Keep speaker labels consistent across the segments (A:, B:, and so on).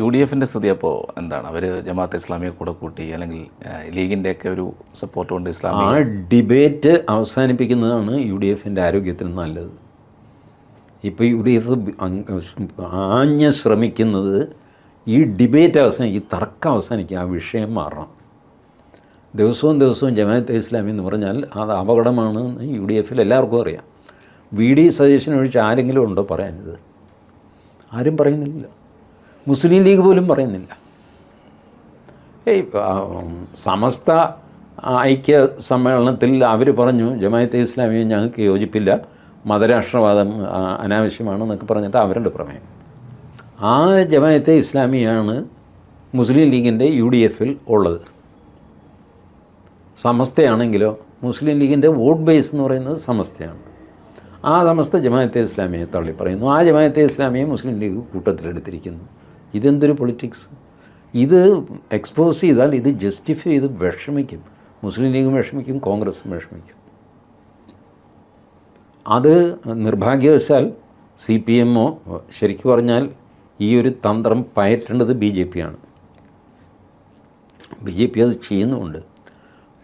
A: UDFിൻ്റെ സ്ഥിതി അപ്പോൾ എന്താണ്? അവർ ജമാഅത്തെ ഇസ്ലാമിയെ കൂടെ കൂട്ടി, അല്ലെങ്കിൽ ലീഗിൻ്റെയൊക്കെ ഒരു സപ്പോർട്ട് കൊണ്ട് ഇസ്ലാമിക
B: ആ ഡിബേറ്റ് അവസാനിപ്പിക്കുന്നതാണ് UDFിൻ്റെ ആരോഗ്യത്തിന് നല്ലത്. ഇപ്പോൾ UDF ആഞ്ഞ് ശ്രമിക്കുന്നത് ഈ ഡിബേറ്റ് ഈ തർക്കം അവസാനിക്കുക, ആ വിഷയം മാറണം. ദിവസവും ജമാഅത്തെ ഇസ്ലാമി എന്ന് പറഞ്ഞാൽ അത് അപകടമാണെന്ന് UDFിൽ എല്ലാവർക്കും അറിയാം. VD സജഷൻ ഒഴിച്ച് ആരെങ്കിലും ഉണ്ടോ പറയാനിത്? ആരും പറയുന്നില്ല. മുസ്ലിം ലീഗ് പോലും പറയുന്നില്ല. സമസ്ത ഐക്യ സമ്മേളനത്തിൽ അവർ പറഞ്ഞു ജമാഅത്തെ ഇസ്ലാമിയെ ഞങ്ങൾക്ക് യോജിപ്പില്ല, മതരാഷ്ട്രവാദം അനാവശ്യമാണെന്നൊക്കെ പറഞ്ഞിട്ട് അവരുടെ പ്രമേയം. ആ ജമാഅത്തെ ഇസ്ലാമിയാണ് മുസ്ലിം ലീഗിൻ്റെ UDFിൽ ഉള്ളത്. സമസ്തയാണെങ്കിലോ മുസ്ലിം ലീഗിൻ്റെ വോട്ട് ബേസ് എന്ന് പറയുന്നത് സമസ്തയാണ്. ആ സമസ്ത ജമാഅത്തെ ഇസ്ലാമിയെ തള്ളി പറയുന്നു. ആ ജമാഅത്തെ ഇസ്ലാമിയെ മുസ്ലിം ലീഗ് കൂട്ടത്തിലെടുത്തിരിക്കുന്നു. ഇതെന്തൊരു പൊളിറ്റിക്സ്! ഇത് എക്സ്പോസ് ചെയ്താൽ ഇത് ജസ്റ്റിഫൈ ചെയ്ത് വിഷമിക്കും. മുസ്ലിം ലീഗും വിഷമിക്കും, കോൺഗ്രസും വിഷമിക്കും. അത് നിർഭാഗ്യവശാൽ CPM ശരിക്കും പറഞ്ഞാൽ ഈ ഒരു തന്ത്രം പയറ്റേണ്ടത് BJP ആണ്. BJP അത് ചെയ്യുന്നുമുണ്ട്.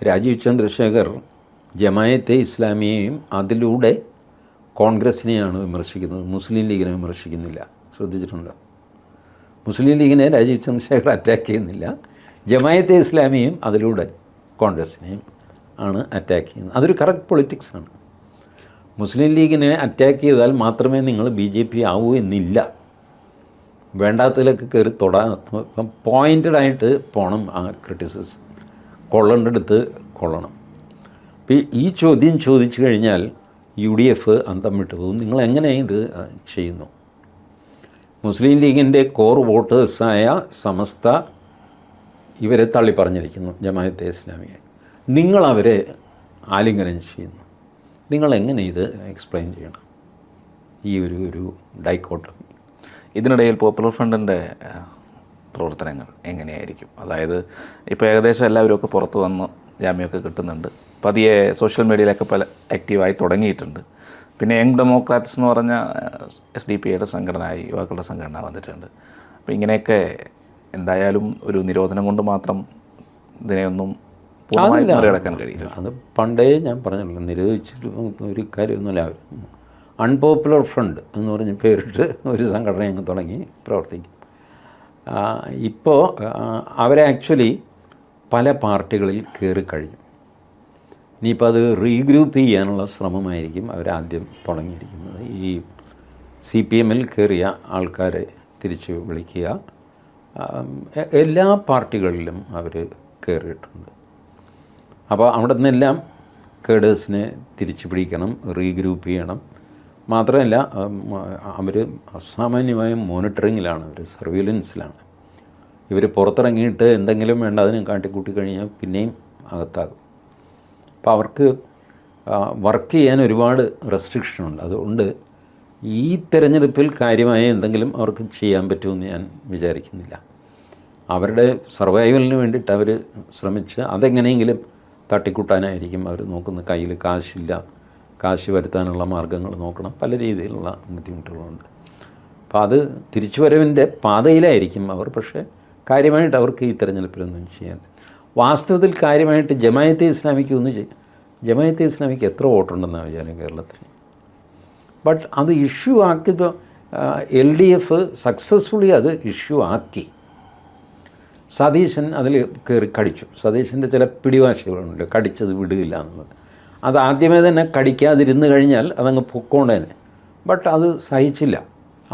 B: രാജീവ് ചന്ദ്രശേഖർ ജമാഅത്തെ ഇസ്ലാമിയെയും അതിലൂടെ കോൺഗ്രസിനെയാണ് വിമർശിക്കുന്നത്, മുസ്ലിം ലീഗിനെ വിമർശിക്കുന്നില്ല. ശ്രദ്ധിച്ചിട്ടുണ്ടോ? മുസ്ലിം ലീഗിനെ രാജീവ് ചന്ദ്രശേഖർ അറ്റാക്ക് ചെയ്യുന്നില്ല, ജമാഅത്തെ ഇസ്ലാമിയെയും അതിലൂടെ കോൺഗ്രസിനെയും ആണ് അറ്റാക്ക് ചെയ്യുന്നത്. അതൊരു കറക്റ്റ് പൊളിറ്റിക്സാണ്. മുസ്ലിം ലീഗിനെ അറ്റാക്ക് ചെയ്താൽ മാത്രമേ നിങ്ങൾ BJP ആവൂ എന്നില്ല. വേണ്ടാത്തതിലൊക്കെ കയറി പോയിൻ്റഡായിട്ട് പോകണം. ആ ക്രിറ്റിസിസം കൊള്ളേണ്ടടുത്ത് കൊള്ളണം. അപ്പോൾ ഈ ചോദ്യം ചോദിച്ചു കഴിഞ്ഞാൽ UDF അന്തം വിട്ടു പോകും. നിങ്ങളെങ്ങനെ ഇത് ചെയ്യുന്നു? മുസ്ലിം ലീഗിൻ്റെ കോർ വോട്ടേഴ്സായ സമസ്ത ഇവരെ തള്ളിപ്പറഞ്ഞിരിക്കുന്നു, ജമാഅത്തെ ഇസ്ലാമിയെ. നിങ്ങളവരെ ആലിംഗനം ചെയ്യുന്നു. നിങ്ങളെങ്ങനെ ഇത് എക്സ്പ്ലെയിൻ ചെയ്യണം ഈ ഒരു ഡൈക്കോട്ടമി?
A: ഇതിനിടയിൽ പോപ്പുലർ ഫ്രണ്ടിൻ്റെ പ്രവർത്തനങ്ങൾ എങ്ങനെയായിരിക്കും? അതായത് ഇപ്പോൾ ഏകദേശം എല്ലാവരുമൊക്കെ പുറത്ത് വന്ന് ജാമ്യമൊക്കെ കിട്ടുന്നുണ്ട്. പതിയെ സോഷ്യൽ മീഡിയയിലൊക്കെ പല ആക്റ്റീവായി തുടങ്ങിയിട്ടുണ്ട്. പിന്നെ യങ് ഡെമോക്രാറ്റ്സ് എന്ന് പറഞ്ഞ SDPയുടെ സംഘടനയായി യുവാക്കളുടെ സംഘടന വന്നിട്ടുണ്ട്. അപ്പോൾ ഇങ്ങനെയൊക്കെ എന്തായാലും ഒരു നിരോധനം കൊണ്ട് മാത്രം ഇതിനെയൊന്നും പൂർണ്ണമായി മറികടക്കാൻ കഴിയില്ല.
B: അത് പണ്ടേ ഞാൻ പറഞ്ഞല്ലോ, നിരോധിച്ചിട്ട് ഒരു കാര്യമൊന്നുമില്ല. അവർ അൺപോപ്പുലർ ഫ്രണ്ട് എന്ന് പറഞ്ഞ് പേരിട്ട് ഒരു സംഘടന അങ്ങ് തുടങ്ങി പ്രവർത്തിക്കും. ഇപ്പോൾ അവരെ ആക്ച്വലി പല പാർട്ടികളിൽ കയറിക്കഴിഞ്ഞു. ഇനിയിപ്പോൾ അത് റീഗ്രൂപ്പ് ചെയ്യാനുള്ള ശ്രമമായിരിക്കും അവരാദ്യം തുടങ്ങിയിരിക്കുന്നത്. ഈ CPMൽ കയറിയ ആൾക്കാരെ തിരിച്ച് വിളിക്കുക. എല്ലാ പാർട്ടികളിലും അവർ കയറിയിട്ടുണ്ട്. അപ്പോൾ അവിടെ നിന്നെല്ലാം കേഡേഴ്സിനെ തിരിച്ചു പിടിക്കണം, റീഗ്രൂപ്പ് ചെയ്യണം. മാത്രമല്ല അവർ അസാമാന്യമായ മോണിറ്ററിങ്ങിലാണ്, അവർ സർവീലൻസിലാണ്. ഇവർ പുറത്തിറങ്ങിയിട്ട് എന്തെങ്കിലും വേണ്ട അതിന് കാട്ടിക്കൂട്ടി കഴിഞ്ഞാൽ പിന്നെയും അകത്താകും. അപ്പോൾ അവർക്ക് വർക്ക് ചെയ്യാൻ ഒരുപാട് റെസ്ട്രിക്ഷനുണ്ട്. അതുകൊണ്ട് ഈ തെരഞ്ഞെടുപ്പിൽ കാര്യമായ എന്തെങ്കിലും അവർക്ക് ചെയ്യാൻ പറ്റുമെന്ന് ഞാൻ വിചാരിക്കുന്നില്ല. അവരുടെ സർവൈവലിന് വേണ്ടിയിട്ട് അവർ ശ്രമിച്ച് അതെങ്ങനെയെങ്കിലും തട്ടിക്കൂട്ടാനായിരിക്കും അവർ നോക്കുന്നത്. കയ്യിൽ കാശില്ല, കാശ് വരുത്താനുള്ള മാർഗ്ഗങ്ങൾ നോക്കണം. പല രീതിയിലുള്ള ബുദ്ധിമുട്ടുകളുണ്ട്. അപ്പോൾ അത് തിരിച്ചുവരവിൻ്റെ പാതയിലായിരിക്കും അവർ. പക്ഷേ കാര്യമായിട്ട് അവർക്ക് ഈ തെരഞ്ഞെടുപ്പിലൊന്നും ചെയ്യാൻ, വാസ്തവത്തിൽ കാര്യമായിട്ട് ജമാഅത്തെ ഇസ്ലാമിക്ക് ഒന്നും ജമാഅത്തെ ഇസ്ലാമിക്ക് എത്ര വോട്ടുണ്ടെന്നാണ് വിചാരം കേരളത്തിൽ? ബട്ട് അത് ഇഷ്യൂ ആക്കിയപ്പോൾ LDF സക്സസ്ഫുള്ളി അത് ഇഷ്യൂ ആക്കി. സതീശൻ അതിൽ കയറി കടിച്ചു. സതീശൻ്റെ ചില പിടിവാശികളുണ്ട്, കടിച്ചത് വിടുകയില്ല എന്നുള്ളത്. അത് ആദ്യമേ തന്നെ കടിക്കാതിരുന്ന് കഴിഞ്ഞാൽ അതങ്ങ് പൊക്കോണ്ടേനെ. ബട്ട് അത് സഹിച്ചില്ല.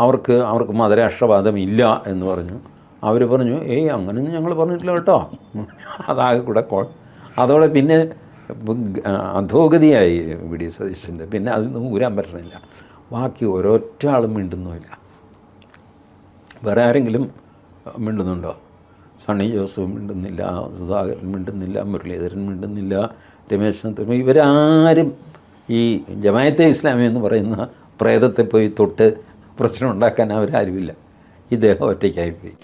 B: അവർക്ക് മതരാഷ്ട്രവാദം ഇല്ല എന്ന് പറഞ്ഞു. അവർ പറഞ്ഞു, അങ്ങനെയൊന്നും ഞങ്ങൾ പറഞ്ഞിട്ടില്ല കേട്ടോ. അതാകെ കൂടെ അതോടെ പിന്നെ അധോഗതിയായി VD സതീശൻ്റെ. പിന്നെ അതൊന്നും ഊരാൻ പറ്റണില്ല. ബാക്കി ഒരൊറ്റ ആളും മിണ്ടുന്നുമില്ല. വേറെ ആരെങ്കിലും മിണ്ടുന്നുണ്ടോ? സണ്ണി ജോസഫ് മിണ്ടുന്നില്ല, സുധാകരൻ മിണ്ടുന്നില്ല, മുരളീധരൻ മിണ്ടുന്നില്ല, രമേശ് ചെന്നിത്തല. ഇവരാരും ഈ ജമാഅത്തെ ഇസ്ലാമി എന്ന് പറയുന്ന പ്രേതത്തെ പോയി തൊട്ട് പ്രശ്നം ഉണ്ടാക്കാൻ അവരാരുമില്ല. ഇദ്ദേഹം ഒറ്റയ്ക്കായിപ്പോയി.